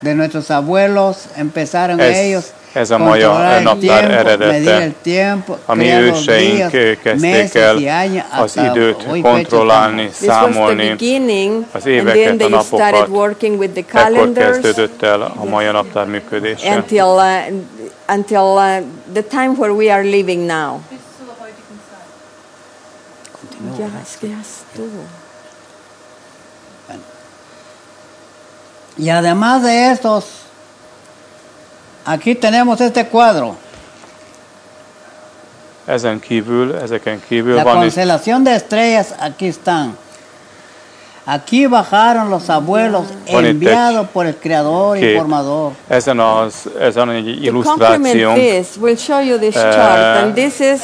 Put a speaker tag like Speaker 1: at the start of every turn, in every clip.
Speaker 1: de nuestros abuelos, empezaron ellos
Speaker 2: ez a maja naptár eredete. A mi őseink kezdték el az időt kontrollálni, számolni, az éveket, a napokat. Ekkor kezdődött el a maja naptár működése.
Speaker 3: Until the time where we are living now.
Speaker 1: Y además de estos, aquí tenemos este cuadro.
Speaker 2: Ezeken kívül
Speaker 1: La
Speaker 2: van
Speaker 1: constelación de estrellas, aquí están. Aquí bajaron los abuelos enviados por el Creador y Formador.
Speaker 2: ezen egy illusztráció.
Speaker 3: We'll show you this chart, and this is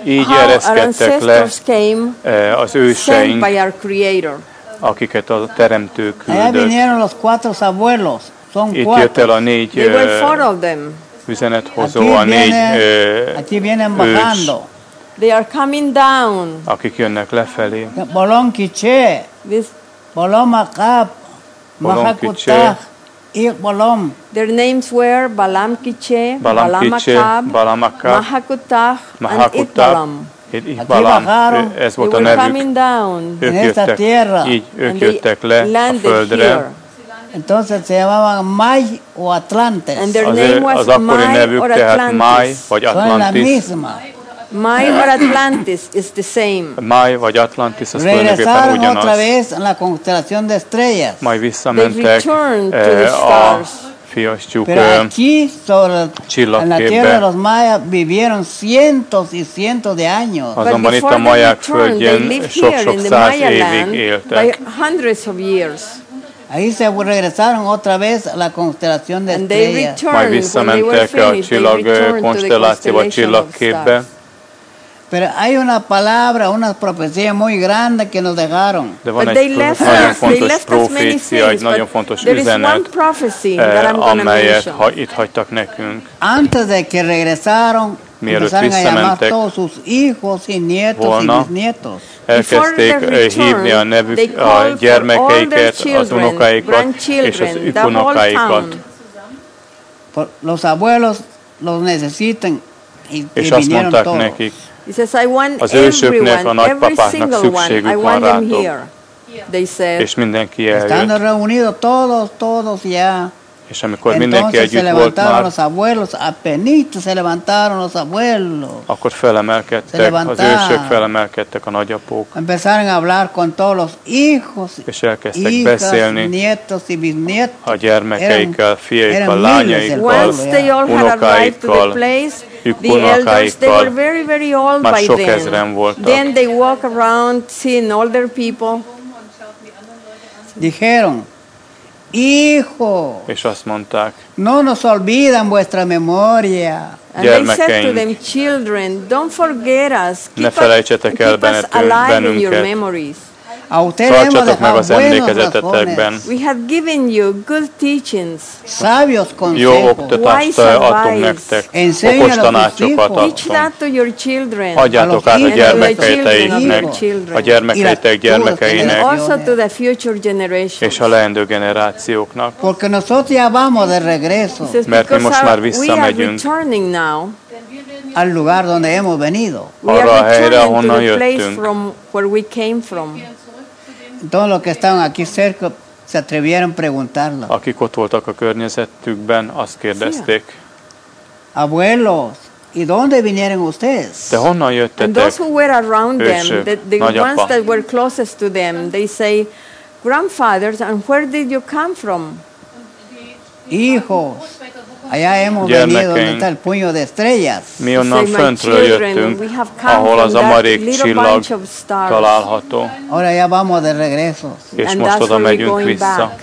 Speaker 2: így
Speaker 3: how our
Speaker 2: ereszkedtek le
Speaker 3: ancestors came,
Speaker 2: az
Speaker 3: sent
Speaker 2: őseink,
Speaker 3: by our Creator.
Speaker 2: akiket a Teremtő
Speaker 1: Allá
Speaker 2: küldött.
Speaker 1: vinieron los cuatro abuelos. Son
Speaker 2: Itt jött el a négy
Speaker 3: There were 4 of them.
Speaker 2: üzenethozó, a négy
Speaker 1: aquí vienen
Speaker 2: ős,
Speaker 1: bajando.
Speaker 3: They are coming down.
Speaker 2: akik jönnek lefelé.
Speaker 1: Bolón Quiché,
Speaker 3: This,
Speaker 1: Bolón Macab,
Speaker 2: Bolón
Speaker 1: Mahakutah, Bolón.
Speaker 3: their names were Balam Kiche,
Speaker 2: Balam Kiche,
Speaker 3: Akab,
Speaker 2: Balam Akab,
Speaker 3: Mahakutah, and
Speaker 2: Mahakutah,
Speaker 3: Itbalam.
Speaker 2: Itbalam, ez volt a
Speaker 3: They were
Speaker 2: nevük.
Speaker 3: coming down.
Speaker 2: Ők
Speaker 1: En esta
Speaker 2: jöttek,
Speaker 1: tierra.
Speaker 2: így ők
Speaker 3: And they
Speaker 2: jöttek le a
Speaker 3: landed
Speaker 2: földre.
Speaker 3: here.
Speaker 1: Entonces se llamaban May o Atlantes.
Speaker 3: And their name was
Speaker 2: Az akkori
Speaker 3: Mai
Speaker 2: nevük
Speaker 3: or
Speaker 2: tehát Máj
Speaker 3: Atlantis.
Speaker 2: vagy
Speaker 1: Son la
Speaker 2: Atlantis.
Speaker 1: misma.
Speaker 3: Mai or Atlantis is the same.
Speaker 2: Máj vagy Atlantis, az tulajdonképpen
Speaker 1: Regresaron otra
Speaker 2: ugyanaz.
Speaker 1: vez en la constelación de estrellas.
Speaker 2: Majd
Speaker 3: They
Speaker 2: visszamentek
Speaker 3: returned to the
Speaker 2: a
Speaker 3: stars.
Speaker 2: fiastyúk
Speaker 1: Pero aquí, en la tierra de los mayas, vivieron cientos y cientos de años.
Speaker 2: Azonban itt a
Speaker 3: Before they
Speaker 2: maják
Speaker 3: returned, they
Speaker 2: földjén
Speaker 3: lived here
Speaker 2: sok-sok
Speaker 3: in the
Speaker 2: száz
Speaker 3: Maya
Speaker 2: évig
Speaker 3: land by
Speaker 2: éltek.
Speaker 3: hundreds of years.
Speaker 1: Ahí se regresaron otra vez a la constelación de
Speaker 3: And they
Speaker 1: estrellas.
Speaker 3: returned,
Speaker 2: Majd
Speaker 3: when they were
Speaker 2: visszamentek a
Speaker 3: finished, they
Speaker 2: csillag
Speaker 3: returned to the
Speaker 2: konstellációba,
Speaker 3: constellation of
Speaker 2: csillagképbe.
Speaker 3: stars.
Speaker 1: Pero hay una palabra, una profecía muy grande que nos dejaron.
Speaker 2: De van
Speaker 3: But they
Speaker 2: egy
Speaker 3: left
Speaker 2: nagyon
Speaker 3: us, they
Speaker 2: fontos
Speaker 3: left us many
Speaker 2: profécia, egy
Speaker 3: things,
Speaker 2: nagyon
Speaker 3: but
Speaker 2: fontos
Speaker 3: there is one
Speaker 2: üzenet,
Speaker 3: prophecy that I'm going to
Speaker 2: amelyet
Speaker 3: mention.
Speaker 2: itt hagytak nekünk.
Speaker 1: Antes de que regresaron,
Speaker 2: Mielőtt
Speaker 1: empezaron a llamar
Speaker 2: visszamentek
Speaker 1: todos sus hijos y nietos y
Speaker 2: volna,
Speaker 1: bisnietos.
Speaker 2: elkezdték hívni a nevük, a gyermekeiket, az unokáikat és az ükunokáikat.
Speaker 1: Los abuelos los necesitan y
Speaker 2: És azt
Speaker 1: vinieron
Speaker 2: mondták
Speaker 1: todos.
Speaker 2: nekik,
Speaker 3: He says, I want
Speaker 2: az ősöknek, a
Speaker 3: everyone, every
Speaker 2: nagypapáknak
Speaker 3: single one, I
Speaker 2: szükségük van
Speaker 3: want them
Speaker 2: rátok.
Speaker 3: here. They said,
Speaker 2: És mindenki
Speaker 1: Estando
Speaker 2: eljött.
Speaker 1: reunidos todos ya.
Speaker 2: És amikor mindenki
Speaker 1: Entonces se
Speaker 2: együtt volt
Speaker 1: levantaron
Speaker 2: már,
Speaker 1: los abuelos, apenas se levantaron los abuelos.
Speaker 2: akkor felemelkedtek, az ősök felemelkedtek, a nagyapók,
Speaker 1: Empezaron a hablar con todos los hijos,
Speaker 2: és elkezdtek
Speaker 1: hijas,
Speaker 2: beszélni
Speaker 1: nietos y bisnietos.
Speaker 2: a gyermekeikkel, fiaikkal,
Speaker 1: eran
Speaker 2: lányaikkal,
Speaker 3: once they all had arrived to the
Speaker 2: unokáikkal,
Speaker 3: place, the elders, they were very, very old
Speaker 2: már
Speaker 3: by
Speaker 2: sok ezren
Speaker 3: then.
Speaker 2: voltak.
Speaker 3: Then they walk around seeing older people.
Speaker 1: Dijeron, hijo,
Speaker 2: És azt mondták,
Speaker 1: no nos olvidan vuestra memoria.
Speaker 3: And they said to
Speaker 2: gyermekeink,
Speaker 3: them, children, don't forget us.
Speaker 2: ne felejtsetek el
Speaker 3: Keep us alive in your
Speaker 2: bennünket,
Speaker 3: memories.
Speaker 1: A ustedes hemos
Speaker 2: tartsatok meg
Speaker 1: dejado
Speaker 2: az
Speaker 1: buenos
Speaker 2: emlékezetetekben.
Speaker 1: razones,
Speaker 3: We have given you good teachings.
Speaker 1: sabios
Speaker 2: Jó
Speaker 1: consejos.
Speaker 2: oktatást
Speaker 3: Wise
Speaker 2: adtunk
Speaker 3: advice.
Speaker 2: nektek,
Speaker 1: Enséñalo
Speaker 2: okos
Speaker 1: a tus
Speaker 2: tanácsokat
Speaker 1: hijos.
Speaker 3: Teach that
Speaker 2: adtunk.
Speaker 3: to your children.
Speaker 2: Adjátok át a
Speaker 1: And to the
Speaker 2: gyermekeiteknek,
Speaker 3: children.
Speaker 2: a gyermekeitek
Speaker 3: And
Speaker 2: gyermekeinek,
Speaker 3: also to the future generations.
Speaker 2: és a leendő generációknak.
Speaker 1: Porque nosotros ya vamos de regreso
Speaker 3: It says,
Speaker 2: Mert mi
Speaker 3: because
Speaker 2: most már
Speaker 3: we are
Speaker 2: visszamegyünk
Speaker 3: returning now.
Speaker 1: al lugar donde hemos venido.
Speaker 3: We
Speaker 2: arra a
Speaker 3: are
Speaker 2: helyre,
Speaker 3: returning to
Speaker 2: ahonnan
Speaker 3: the place
Speaker 2: jöttünk.
Speaker 3: from where we came from.
Speaker 1: Todos los que estaban aquí cerca se atrevieron a preguntarlo.
Speaker 2: Akik ott voltak a környezetükben, azt kérdezték,
Speaker 1: Abuelos, ¿y dónde vinieron ustedes?
Speaker 2: de honnan
Speaker 3: And
Speaker 2: jöttetek?
Speaker 3: those who were around them,
Speaker 2: ősök,
Speaker 3: the ones
Speaker 2: nagyapa?
Speaker 3: that were closest to them, they say, grandfathers, and where did you come from?
Speaker 1: Hijos, allá hemos venido donde
Speaker 2: Gyermekeink,
Speaker 1: está el puño de estrellas.
Speaker 2: mi onnan
Speaker 3: Say, my
Speaker 2: föntről
Speaker 3: children,
Speaker 2: jöttünk,
Speaker 3: we have come
Speaker 2: ahol az
Speaker 3: from
Speaker 2: a
Speaker 3: that
Speaker 2: marék
Speaker 3: little
Speaker 2: csillag
Speaker 3: bunch of stars.
Speaker 2: található,
Speaker 1: Ahora ya vamos de regreso.
Speaker 2: és
Speaker 3: And
Speaker 2: most
Speaker 3: that's
Speaker 2: oda
Speaker 3: where we're
Speaker 2: megyünk
Speaker 3: going
Speaker 2: vissza.
Speaker 3: back.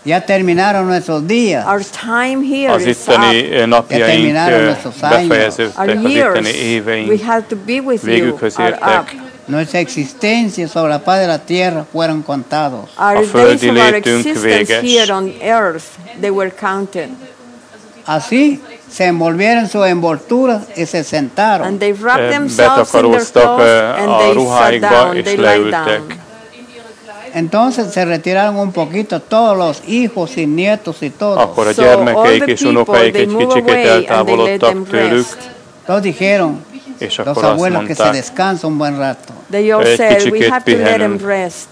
Speaker 1: Ya terminaron nuestros días.
Speaker 3: Our time here
Speaker 2: Az
Speaker 3: is
Speaker 2: itteni
Speaker 3: up.
Speaker 2: napjaink
Speaker 1: terminaron nuestros años.
Speaker 2: befejeződtek,
Speaker 3: Our
Speaker 2: az
Speaker 3: years,
Speaker 2: itteni
Speaker 3: we
Speaker 2: éveink
Speaker 3: have to be with you,
Speaker 2: végükhöz
Speaker 3: are
Speaker 2: értek.
Speaker 3: up.
Speaker 1: Nuestra existencia sobre la faz de la tierra fueron contados.
Speaker 3: Our days
Speaker 2: földi
Speaker 3: of our
Speaker 2: létünk
Speaker 3: existence
Speaker 2: véges.
Speaker 3: here on earth, they were counted.
Speaker 1: Así se envolvieron su envoltura y se sentaron.
Speaker 3: And they wrapped themselves in their
Speaker 2: Betakaróztak
Speaker 3: clothes and
Speaker 2: a
Speaker 3: they sat
Speaker 2: ruháikba,
Speaker 3: down,
Speaker 2: és
Speaker 3: they lay
Speaker 2: leültek.
Speaker 3: down.
Speaker 1: Entonces se retiraron un poquito todos los hijos y nietos y todos.
Speaker 2: Akkor a gyermekeik és unokáik egy kicsikét eltávolodtak tőlük.
Speaker 1: Todos dijeron, los abuelos, que se descansa un buen rato.
Speaker 3: They all said, we have to let them rest.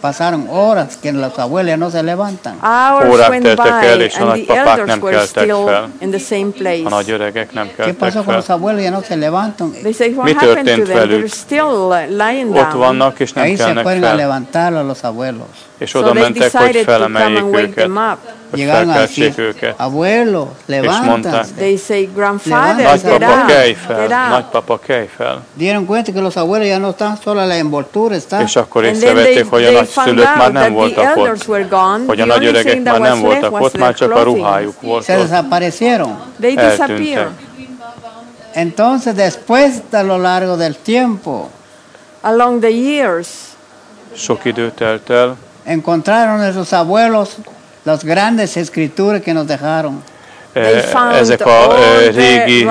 Speaker 1: Pasaron horas que los abuelos ya no se levantan.
Speaker 3: Hours went by and the elders were still in the same place.
Speaker 1: ¿Qué pasó con los abuelos? Ya no se levantan.
Speaker 3: They say, what happened to them? They're still lying down.
Speaker 1: Ahí se fueron a levantar a los abuelos.
Speaker 3: So they decided to come and wake them up.
Speaker 1: Llegaron a decir, abuelo, levántate.
Speaker 3: They say, grandfather, get up.
Speaker 2: Nagypapa, kelj fel.
Speaker 1: Dieron cuenta que los abuelos ya no están, solo la envoltura está.
Speaker 2: És akkor észrevették, hogy a nagyszülők már nem voltak ott. Hogy a nagyöregek már nem voltak ott, már csak a ruhájuk volt
Speaker 1: Se desaparecieron.
Speaker 3: They disappeared.
Speaker 1: Entonces, después, a lo largo del tiempo,
Speaker 3: along the years,
Speaker 2: sok idő telt el,
Speaker 1: encontraron esos abuelos las grandes escrituras que nos dejaron.
Speaker 2: Ezek a régi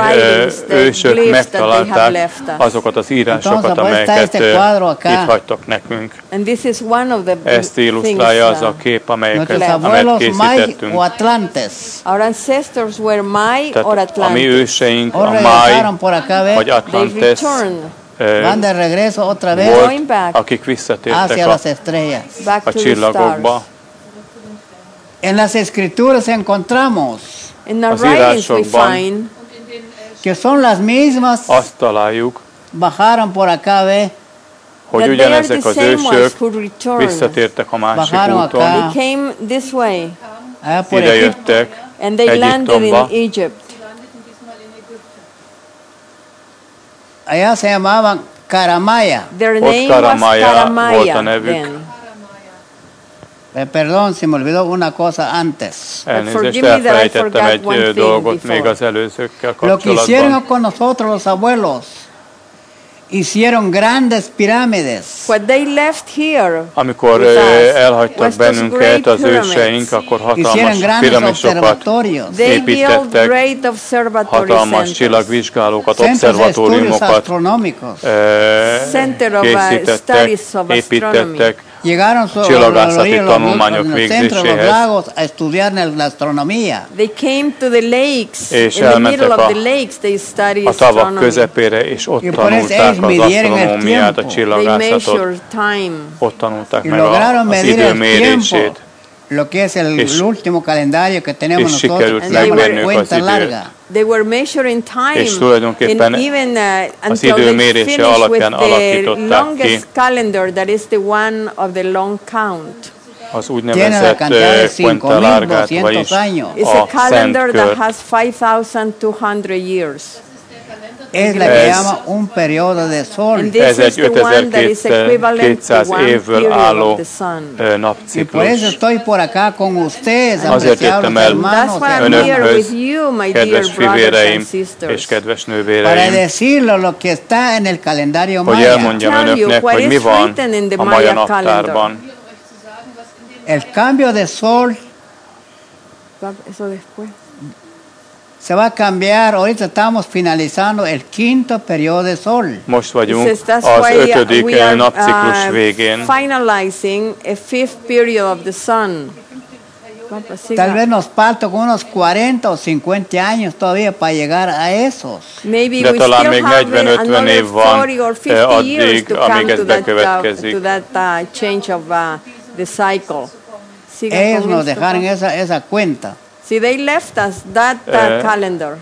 Speaker 2: ősök megtalálták azokat az írásokat, amelyeket itt hagytak nekünk. Ezt illusztrálja az a kép, amelyet készítettünk. Tehát a mi őseink a Máj vagy Atlantes volt, akik visszatértek a csillagokba.
Speaker 1: En las escrituras encontramos
Speaker 3: az írásokban,
Speaker 1: que son las mismas,
Speaker 2: azt találjuk,
Speaker 1: bajaron por acá,
Speaker 2: hogy ugyanezek az ősök visszatértek a másik úton, ide jöttek Egyiptomba,
Speaker 1: allá se llamaban Karamaya.
Speaker 2: Ott Karamaya volt a nevük.
Speaker 1: Perdón, se me olvidó una cosa antes.
Speaker 2: Elnézést, elfelejtettem egy dolgot még az előzőkkel kapcsolatban.
Speaker 1: Lo que hicieron con nosotros los abuelos, hicieron grandes pirámides.
Speaker 3: What they left here,
Speaker 2: amikor elhagytak bennünket az őseink, akkor hatalmas piramisokat építettek, hatalmas csillagvizsgálókat, obszervatóriumokat készítettek, építettek, csillagászati tanulmányok végzéséhez. És elmentek a tavak közepére, és ott tanulták az asztronómiát, a csillagászatot. Ott tanulták meg az idő mérését.
Speaker 1: Lo que es el último calendario que tenemos nosotros,
Speaker 2: la cuenta larga.
Speaker 3: They were measuring time,
Speaker 2: és tulajdonképpen az idő mérése alapján alakították ki
Speaker 3: calendar that is the one of the long count.
Speaker 2: Az úgynevezett cuenta largát, vagyis
Speaker 3: a calendar that has 5,200 years.
Speaker 1: Es la que llama un periodo de sol.
Speaker 2: Ez egy 5200 évből álló napciklus. Azért jöttem el önökhöz, kedves fivéreim és kedves nővéreim, hogy elmondjam önöknek, hogy mi van a maja naptárban.
Speaker 1: El cambio de sol se va a cambiar. Ahorita estamos finalizando el quinto periodo de sol.
Speaker 2: Most vagyunk az 5. napciklus végén.
Speaker 3: Finalizing a 5th period of the sun.
Speaker 1: Tal vez nos falta unos 40 o 50 años todavía para llegar a esos.
Speaker 2: De talán még 40-50 év van addig, amíg ez bekövetkezik.
Speaker 1: Ellos nos dejaron esa cuenta.
Speaker 3: See, they left us that calendar.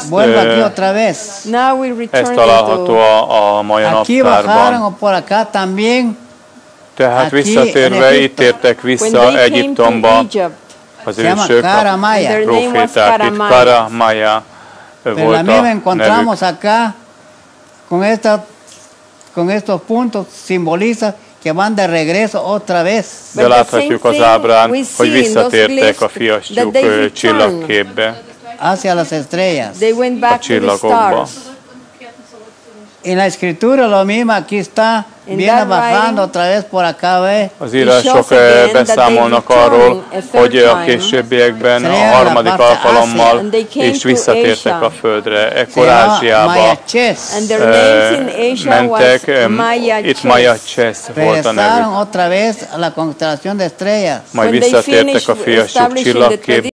Speaker 1: Vuelvo aquí otra vez.
Speaker 3: Now we return
Speaker 2: ez található a maja
Speaker 1: aquí bajaron por acá también.
Speaker 2: Tehát visszatérve, itt tértek vissza Egyiptomba az ősök, a proféták, itt Karamaya volt a
Speaker 1: encontramos acá con estos puntos simboliza que van de regreso otra vez.
Speaker 2: De láthatjuk az ábrán, hogy visszatértek a fiastyúk csillagképbe,
Speaker 1: hacia las estrellas,
Speaker 2: a csillagokba.
Speaker 1: En la escritura lo mismo, aquí está viene bajando otra vez por acá, ve.
Speaker 2: Az írások beszámolnak arról, hogy a későbbiekben a harmadik alkalommal is visszatértek a földre. Ekkor Ázsiába mentek, itt Mayaches volt a nevük. Majd visszatértek a fiasok csillagképbe,